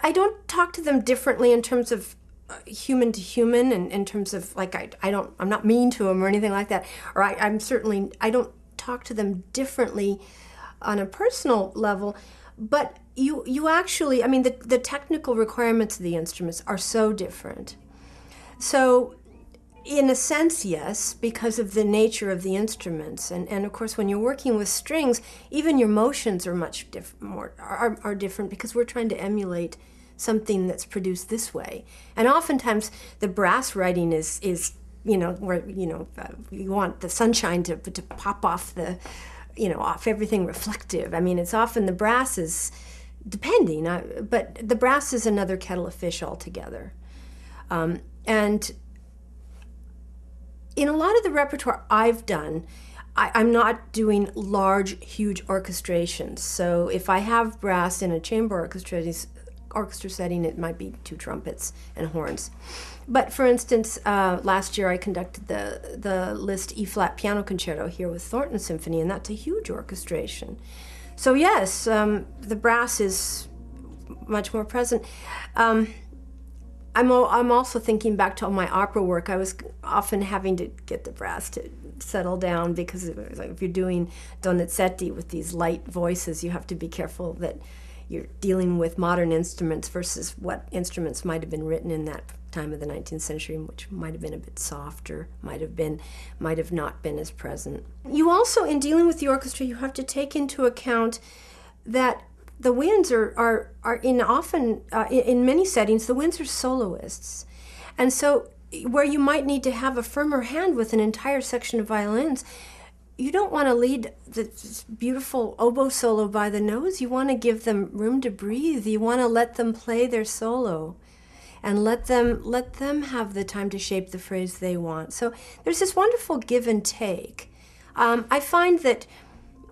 I don't talk to them differently in terms of human to human, and in terms of like I'm not mean to them or anything like that, or I don't talk to them differently on a personal level. But you actually, I mean, the technical requirements of the instruments are so different. So in a sense, yes, because of the nature of the instruments, and of course, when you're working with strings, even your motions are much are different, because we're trying to emulate something that's produced this way. And oftentimes, the brass writing is where you want the sunshine to pop off off everything reflective. I mean, it's often the brass is depending, but the brass is another kettle of fish altogether, and in a lot of the repertoire I've done, I'm not doing large, huge orchestrations. So if I have brass in a chamber orchestra setting, it might be 2 trumpets and horns. But for instance, last year I conducted the Liszt E-flat piano concerto here with Thornton Symphony, and that's a huge orchestration. So yes, the brass is much more present. I'm also thinking back to all my opera work. I was often having to get the brass to settle down, because it was like, if you're doing Donizetti with these light voices, you have to be careful that you're dealing with modern instruments versus what instruments might have been written in that time of the 19th century, which might have been a bit softer, might have not been as present. You also, in dealing with the orchestra, you have to take into account that the winds are in many settings, the winds are soloists. And so where you might need to have a firmer hand with an entire section of violins, you don't want to lead this beautiful oboe solo by the nose. You want to give them room to breathe. You want to let them play their solo and let them have the time to shape the phrase they want. So there's this wonderful give and take. I find that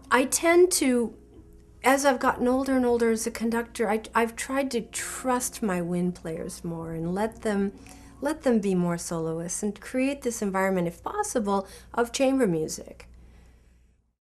I tend to, as I've gotten older and older as a conductor, I've tried to trust my wind players more and let them be more soloists and create this environment, if possible, of chamber music.